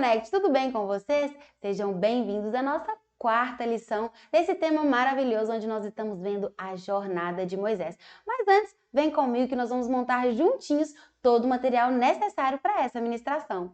Conect, tudo bem com vocês? Sejam bem-vindos à nossa quarta lição desse tema maravilhoso onde nós estamos vendo a jornada de Moisés. Mas antes, vem comigo que nós vamos montar juntinhos todo o material necessário para essa ministração.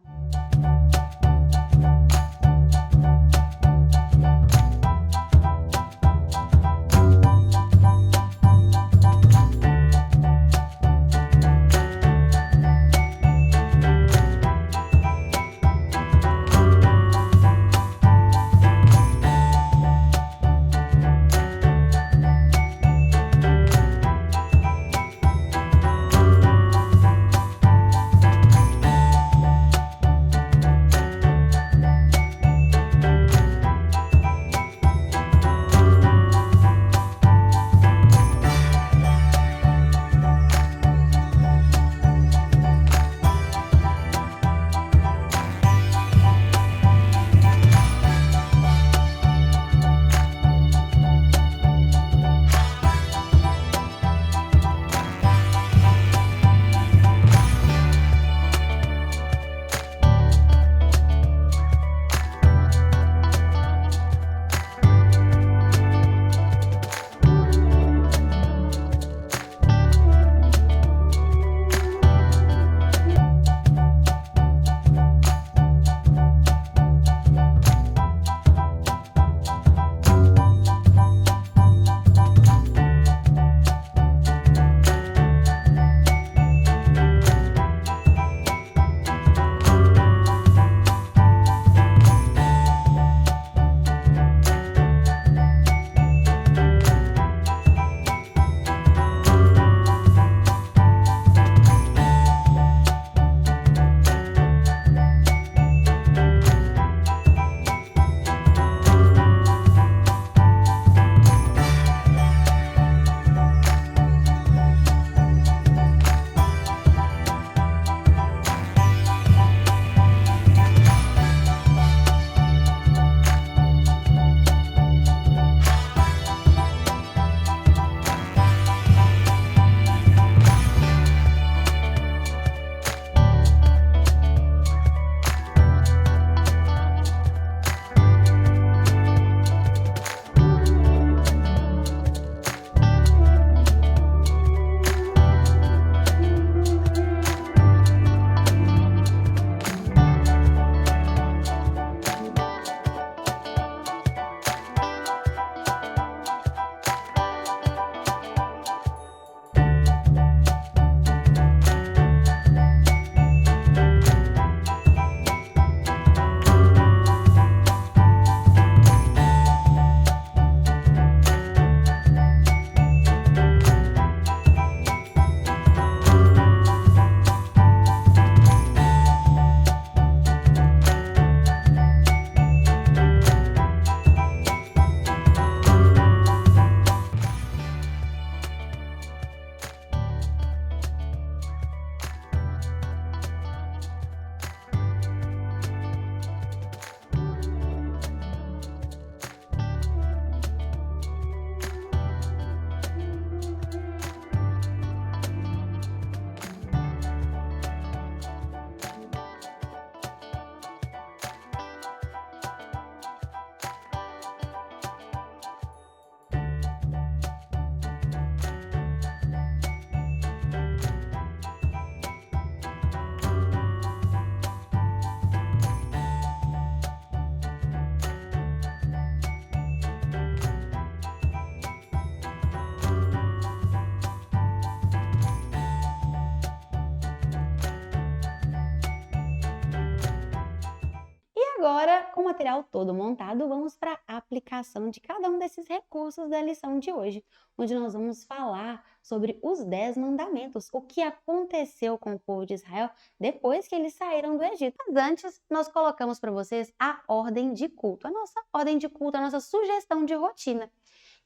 Agora, com o material todo montado, vamos para a aplicação de cada um desses recursos da lição de hoje, onde nós vamos falar sobre os 10 mandamentos, o que aconteceu com o povo de Israel depois que eles saíram do Egito. Mas antes, nós colocamos para vocês a ordem de culto, a nossa ordem de culto, a nossa sugestão de rotina.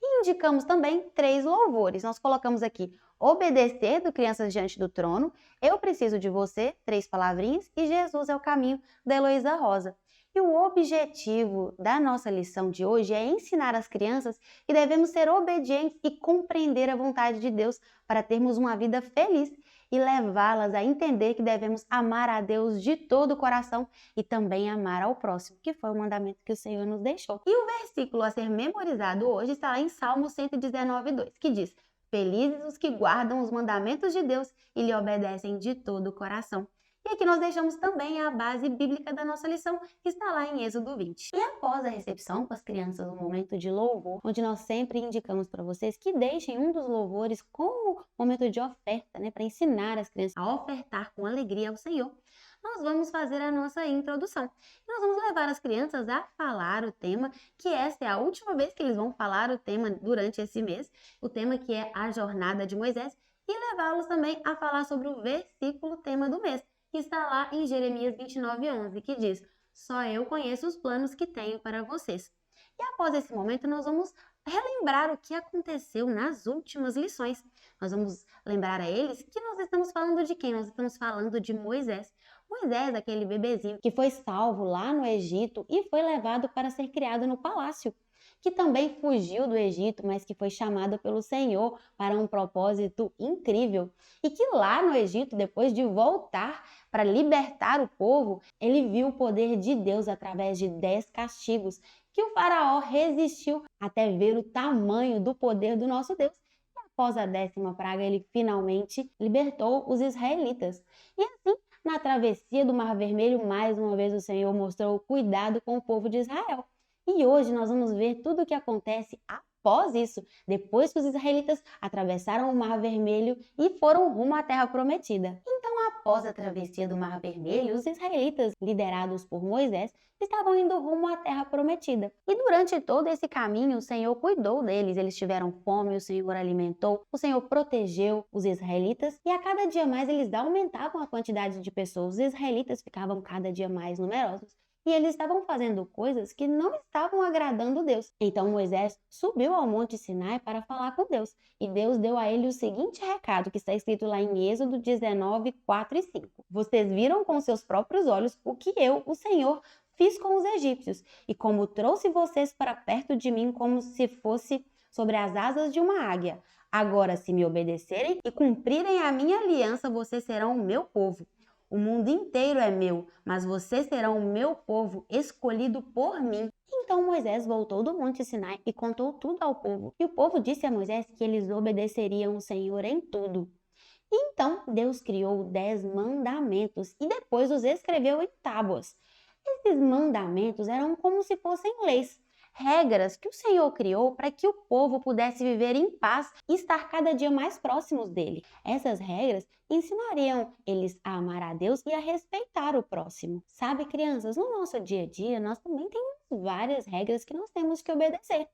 E indicamos também 3 louvores. Nós colocamos aqui obedecer do Crianças Diante do Trono, Eu Preciso de Você, 3 palavrinhas, e Jesus é o Caminho, da Heloísa Rosa. E o objetivo da nossa lição de hoje é ensinar as crianças que devemos ser obedientes e compreender a vontade de Deus para termos uma vida feliz e levá-las a entender que devemos amar a Deus de todo o coração e também amar ao próximo, que foi o mandamento que o Senhor nos deixou. E o versículo a ser memorizado hoje está lá em Salmo 119:2, que diz: Felizes os que guardam os mandamentos de Deus e lhe obedecem de todo o coração. E aqui nós deixamos também a base bíblica da nossa lição, que está lá em Êxodo 20. E após a recepção com as crianças, um momento de louvor, onde nós sempre indicamos para vocês que deixem um dos louvores como momento de oferta, para ensinar as crianças a ofertar com alegria ao Senhor, nós vamos fazer a nossa introdução. E nós vamos levar as crianças a falar o tema, que essa é a última vez que eles vão falar o tema durante esse mês, o tema que é a jornada de Moisés, e levá-los também a falar sobre o versículo tema do mês, que está lá em Jeremias 29:11, que diz: Só eu conheço os planos que tenho para vocês. E após esse momento, nós vamos relembrar o que aconteceu nas últimas lições. Nós vamos lembrar a eles que nós estamos falando de quem? Nós estamos falando de Moisés. Moisés, aquele bebezinho que foi salvo lá no Egito e foi levado para ser criado no palácio, que também fugiu do Egito, mas que foi chamado pelo Senhor para um propósito incrível. E que lá no Egito, depois de voltar para libertar o povo, ele viu o poder de Deus através de 10 castigos, que o faraó resistiu até ver o tamanho do poder do nosso Deus. E após a 10ª praga, ele finalmente libertou os israelitas. E assim, na travessia do Mar Vermelho, mais uma vez o Senhor mostrou o cuidado com o povo de Israel. E hoje nós vamos ver tudo o que acontece após isso, depois que os israelitas atravessaram o Mar Vermelho e foram rumo à Terra Prometida. Então, após a travessia do Mar Vermelho, os israelitas, liderados por Moisés, estavam indo rumo à Terra Prometida. E durante todo esse caminho, o Senhor cuidou deles. Eles tiveram fome, o Senhor alimentou, o Senhor protegeu os israelitas e a cada dia mais eles aumentavam a quantidade de pessoas. Os israelitas ficavam cada dia mais numerosos. E eles estavam fazendo coisas que não estavam agradando Deus. Então Moisés subiu ao Monte Sinai para falar com Deus. E Deus deu a ele o seguinte recado, que está escrito lá em Êxodo 19:4 e 5. Vocês viram com seus próprios olhos o que eu, o Senhor, fiz com os egípcios, e como trouxe vocês para perto de mim como se fosse sobre as asas de uma águia. Agora, se me obedecerem e cumprirem a minha aliança, vocês serão o meu povo. O mundo inteiro é meu, mas vocês serão o meu povo, escolhido por mim. Então Moisés voltou do Monte Sinai e contou tudo ao povo. E o povo disse a Moisés que eles obedeceriam o Senhor em tudo. Então Deus criou 10 mandamentos e depois os escreveu em tábuas. Esses mandamentos eram como se fossem leis, regras que o Senhor criou para que o povo pudesse viver em paz e estar cada dia mais próximos dele. Essas regras ensinariam eles a amar a Deus e a respeitar o próximo. Sabe, crianças, no nosso dia a dia nós também temos várias regras que nós temos que obedecer.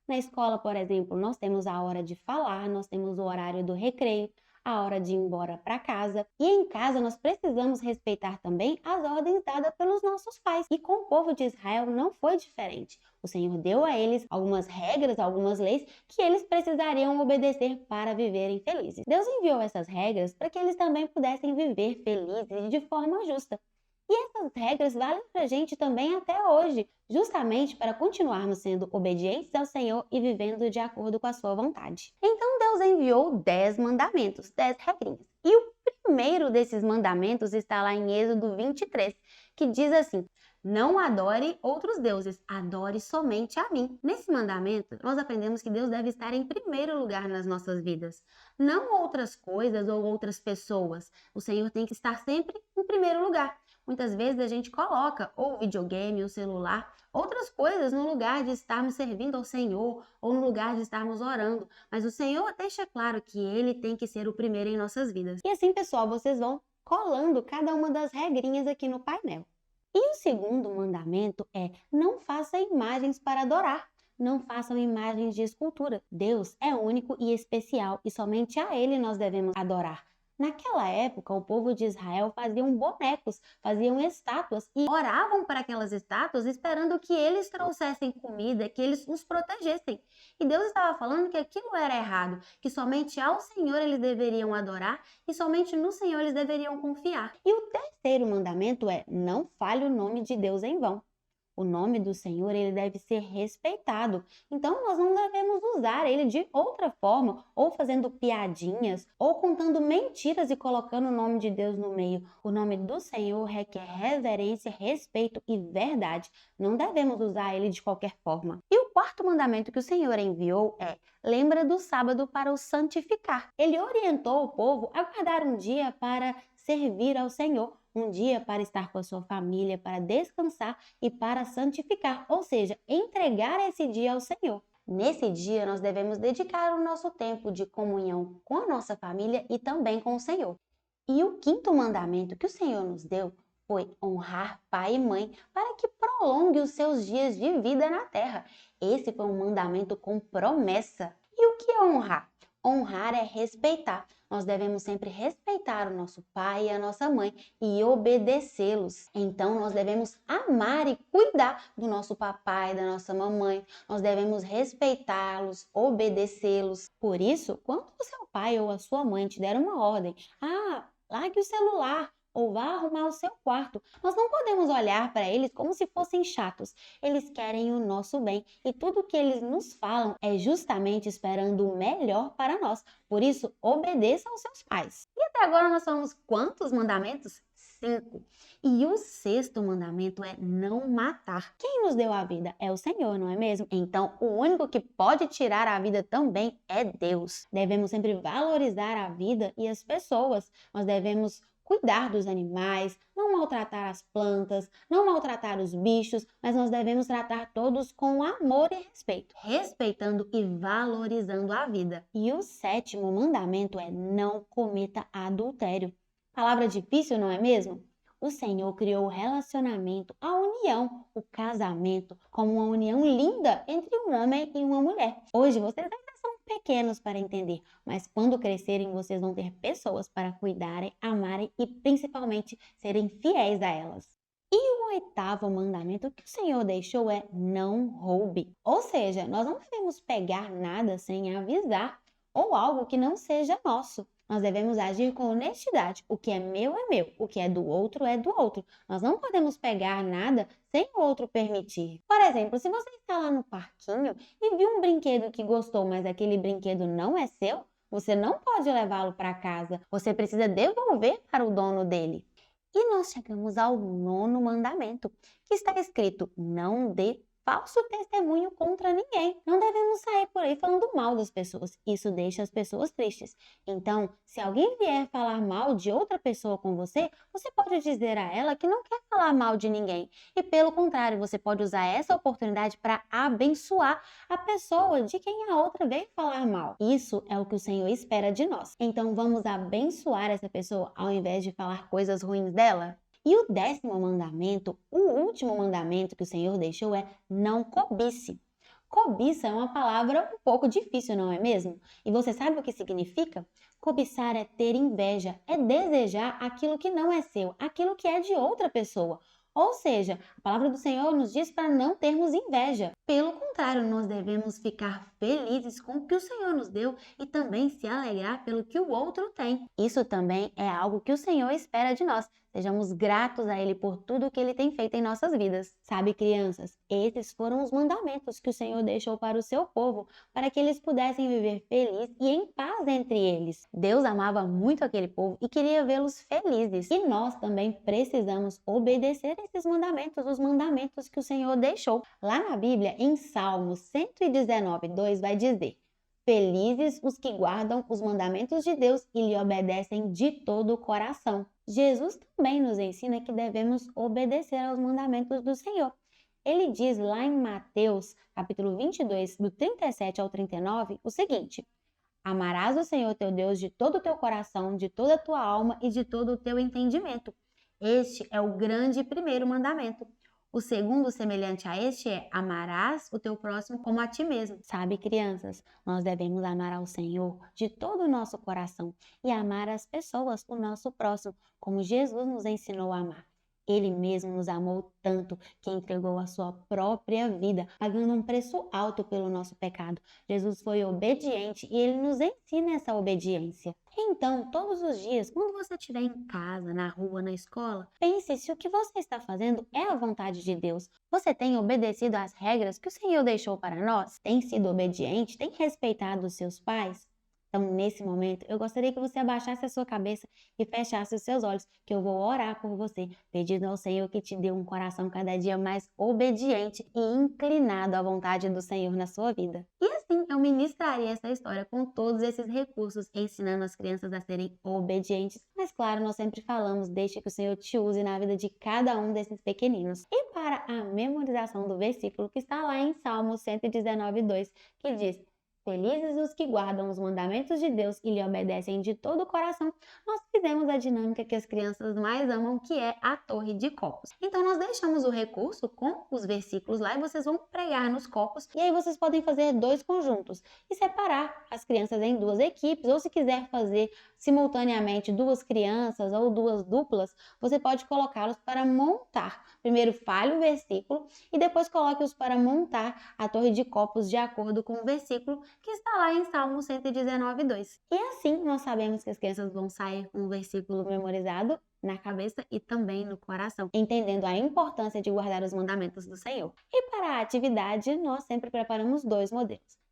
Na escola, por exemplo, nós temos a hora de falar, nós temos o horário do recreio, a hora de ir embora para casa. E em casa nós precisamos respeitar também as ordens dadas pelos nossos pais. E com o povo de Israel não foi diferente. O Senhor deu a eles algumas regras, algumas leis que eles precisariam obedecer para viverem felizes. Deus enviou essas regras para que eles também pudessem viver felizes e de forma justa. E essas regras valem para a gente também até hoje, justamente para continuarmos sendo obedientes ao Senhor e vivendo de acordo com a sua vontade. Então Deus enviou 10 mandamentos, 10 regrinhas. E o primeiro desses mandamentos está lá em Êxodo 23, que diz assim: não adore outros deuses, adore somente a mim. Nesse mandamento, nós aprendemos que Deus deve estar em primeiro lugar nas nossas vidas, não outras coisas ou outras pessoas. O Senhor tem que estar sempre em primeiro lugar. Muitas vezes a gente coloca ou videogame, ou celular, outras coisas no lugar de estarmos servindo ao Senhor ou no lugar de estarmos orando. Mas o Senhor deixa claro que Ele tem que ser o primeiro em nossas vidas. E assim, pessoal, vocês vão colando cada uma das regrinhas aqui no painel. E o segundo mandamento é: não faça imagens para adorar. Não façam imagens de escultura. Deus é único e especial e somente a Ele nós devemos adorar. Naquela época, o povo de Israel faziam bonecos, faziam estátuas e oravam para aquelas estátuas esperando que eles trouxessem comida, que eles os protegessem. E Deus estava falando que aquilo era errado, que somente ao Senhor eles deveriam adorar e somente no Senhor eles deveriam confiar. E o terceiro mandamento é: não fale o nome de Deus em vão. O nome do Senhor, ele deve ser respeitado. Então, nós não devemos usar ele de outra forma, ou fazendo piadinhas, ou contando mentiras e colocando o nome de Deus no meio. O nome do Senhor requer reverência, respeito e verdade. Não devemos usar ele de qualquer forma. E o quarto mandamento que o Senhor enviou é: lembra do sábado para o santificar. Ele orientou o povo a guardar um dia para servir ao Senhor, um dia para estar com a sua família, para descansar e para santificar, ou seja, entregar esse dia ao Senhor. Nesse dia, nós devemos dedicar o nosso tempo de comunhão com a nossa família e também com o Senhor. E o quinto mandamento que o Senhor nos deu foi honrar pai e mãe para que prolongue os seus dias de vida na terra. Esse foi um mandamento com promessa. E o que é honrar? Honrar é respeitar. Nós devemos sempre respeitar o nosso pai e a nossa mãe e obedecê-los. Então, nós devemos amar e cuidar do nosso papai, da nossa mamãe. Nós devemos respeitá-los, obedecê-los. Por isso, quando o seu pai ou a sua mãe te der uma ordem, largue o celular ou vá arrumar o seu quarto, nós não podemos olhar para eles como se fossem chatos. Eles querem o nosso bem e tudo que eles nos falam é justamente esperando o melhor para nós. Por isso, obedeça aos seus pais. E até agora nós falamos quantos mandamentos? 5. E o sexto mandamento é não matar. Quem nos deu a vida é o Senhor, não é mesmo? Então, o único que pode tirar a vida também é Deus. Devemos sempre valorizar a vida e as pessoas. Nós devemos cuidar dos animais, não maltratar as plantas, não maltratar os bichos, mas nós devemos tratar todos com amor e respeito, respeitando e valorizando a vida. E o sétimo mandamento é não cometa adultério. Palavra difícil, não é mesmo? O Senhor criou o relacionamento, a união, o casamento, como uma união linda entre um homem e uma mulher. Hoje vocês ainda são pequenos para entender, mas quando crescerem vocês vão ter pessoas para cuidarem, amarem e principalmente serem fiéis a elas. E o oitavo mandamento que o Senhor deixou é não roube. Ou seja, nós não devemos pegar nada sem avisar ou algo que não seja nosso. Nós devemos agir com honestidade. O que é meu, o que é do outro. Nós não podemos pegar nada sem o outro permitir. Por exemplo, se você está lá no parquinho e viu um brinquedo que gostou, mas aquele brinquedo não é seu, você não pode levá-lo para casa. Você precisa devolver para o dono dele. E nós chegamos ao nono mandamento, que está escrito: não dê falso testemunho contra ninguém. Não devemos sair por aí falando mal das pessoas. Isso deixa as pessoas tristes. Então, se alguém vier falar mal de outra pessoa com você, você pode dizer a ela que não quer falar mal de ninguém. E pelo contrário, você pode usar essa oportunidade para abençoar a pessoa de quem a outra veio falar mal. Isso é o que o Senhor espera de nós. Então, vamos abençoar essa pessoa ao invés de falar coisas ruins dela? E o 10º mandamento, o último mandamento que o Senhor deixou é não cobice. Cobiça é uma palavra um pouco difícil, não é mesmo? E você sabe o que significa? Cobiçar é ter inveja, é desejar aquilo que não é seu, aquilo que é de outra pessoa. Ou seja, a palavra do Senhor nos diz para não termos inveja. Pelo contrário, nós devemos ficar felizes com o que o Senhor nos deu e também se alegrar pelo que o outro tem. Isso também é algo que o Senhor espera de nós. Sejamos gratos a Ele por tudo que Ele tem feito em nossas vidas. Sabe, crianças, esses foram os mandamentos que o Senhor deixou para o seu povo, para que eles pudessem viver feliz e em paz entre eles. Deus amava muito aquele povo e queria vê-los felizes. E nós também precisamos obedecer esses mandamentos, os mandamentos que o Senhor deixou. Lá na Bíblia, em Salmos 119:2, vai dizer: felizes os que guardam os mandamentos de Deus e lhe obedecem de todo o coração. Jesus também nos ensina que devemos obedecer aos mandamentos do Senhor. Ele diz lá em Mateus, capítulo 22, do 37 ao 39, o seguinte: amarás o Senhor teu Deus de todo o teu coração, de toda a tua alma e de todo o teu entendimento. Este é o grande primeiro mandamento. O segundo, semelhante a este, é: amarás o teu próximo como a ti mesmo. Sabe, crianças, nós devemos amar ao Senhor de todo o nosso coração e amar as pessoas, o nosso próximo, como Jesus nos ensinou a amar. Ele mesmo nos amou tanto que entregou a sua própria vida, pagando um preço alto pelo nosso pecado. Jesus foi obediente e ele nos ensina essa obediência. Então, todos os dias, quando você estiver em casa, na rua, na escola, pense se o que você está fazendo é a vontade de Deus. Você tem obedecido às regras que o Senhor deixou para nós? Tem sido obediente? Tem respeitado os seus pais? Então, nesse momento, eu gostaria que você abaixasse a sua cabeça e fechasse os seus olhos, que eu vou orar por você, pedindo ao Senhor que te dê um coração cada dia mais obediente e inclinado à vontade do Senhor na sua vida. E assim, eu ministraria essa história com todos esses recursos, ensinando as crianças a serem obedientes. Mas claro, nós sempre falamos, deixe que o Senhor te use na vida de cada um desses pequeninos. E para a memorização do versículo que está lá em Salmo 119:2, que diz: Felizes os que guardam os mandamentos de Deus e lhe obedecem de todo o coração, nós fizemos a dinâmica que as crianças mais amam, que é a torre de copos. Então, nós deixamos o recurso com os versículos lá e vocês vão pregar nos copos. E aí vocês podem fazer 2 conjuntos e separar as crianças em 2 equipes, ou se quiser fazer simultaneamente 2 crianças ou 2 duplas, você pode colocá-los para montar. Primeiro fale o versículo e depois coloque-os para montar a torre de copos de acordo com o versículo que está lá em Salmo 119:2. E assim nós sabemos que as crianças vão sair com o versículo memorizado na cabeça e também no coração, entendendo a importância de guardar os mandamentos do Senhor. E para a atividade, nós sempre preparamos 2 modelos.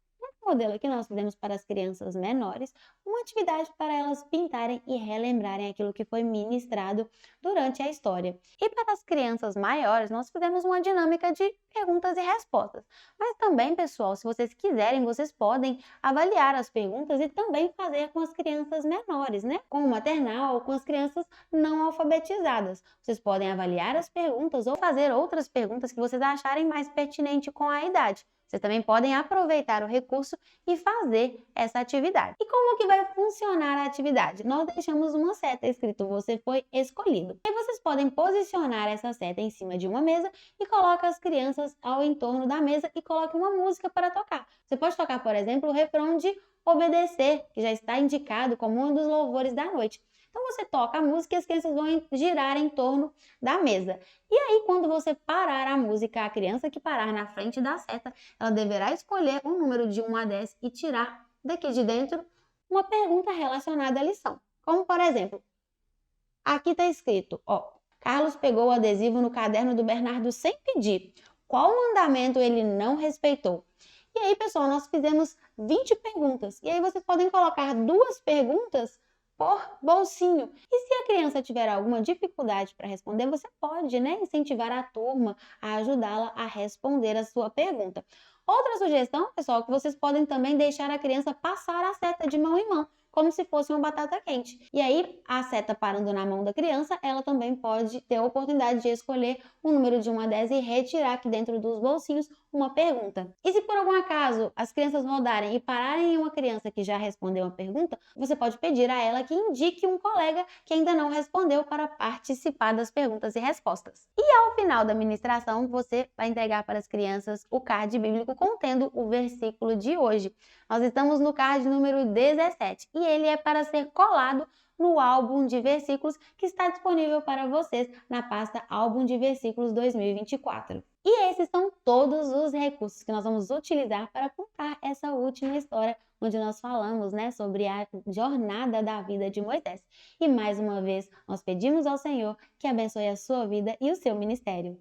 Um modelo que nós fizemos para as crianças menores, uma atividade para elas pintarem e relembrarem aquilo que foi ministrado durante a história. E para as crianças maiores, nós fizemos uma dinâmica de perguntas e respostas. Mas também, pessoal, se vocês quiserem, vocês podem avaliar as perguntas e também fazer com as crianças menores, né? Com o maternal ou com as crianças não alfabetizadas. Vocês podem avaliar as perguntas ou fazer outras perguntas que vocês acharem mais pertinente com a idade. Vocês também podem aproveitar o recurso e fazer essa atividade. E como que vai funcionar a atividade? Nós deixamos uma seta escrito "Você foi escolhido". E vocês podem posicionar essa seta em cima de uma mesa e colocar as crianças ao entorno da mesa e coloque uma música para tocar. Você pode tocar, por exemplo, o refrão de Obedecer, que já está indicado como um dos louvores da noite. Então você toca a música e as crianças vão girar em torno da mesa. E aí, quando você parar a música, a criança que parar na frente da seta, ela deverá escolher um número de 1 a 10 e tirar daqui de dentro uma pergunta relacionada à lição. Como, por exemplo, aqui está escrito, Carlos pegou o adesivo no caderno do Bernardo sem pedir. Qual mandamento ele não respeitou? E aí, pessoal, nós fizemos 20 perguntas. E aí vocês podem colocar 2 perguntas por bolsinho. E se a criança tiver alguma dificuldade para responder, você pode, incentivar a turma a ajudá-la a responder a sua pergunta. Outra sugestão, pessoal, que vocês podem também deixar a criança passar a seta de mão em mão, como se fosse uma batata quente. E aí, a seta parando na mão da criança, ela também pode ter a oportunidade de escolher um número de 1 a 10 e retirar aqui dentro dos bolsinhos uma pergunta. E se por algum acaso as crianças rodarem e pararem em uma criança que já respondeu uma pergunta, você pode pedir a ela que indique um colega que ainda não respondeu para participar das perguntas e respostas. E ao final da ministração, você vai entregar para as crianças o card bíblico contendo o versículo de hoje. Nós estamos no card número 17 e ele é para ser colado no álbum de versículos que está disponível para vocês na pasta Álbum de Versículos 2024. E esses são todos os recursos que nós vamos utilizar para contar essa última história, onde nós falamos, sobre a jornada da vida de Moisés. E mais uma vez, nós pedimos ao Senhor que abençoe a sua vida e o seu ministério.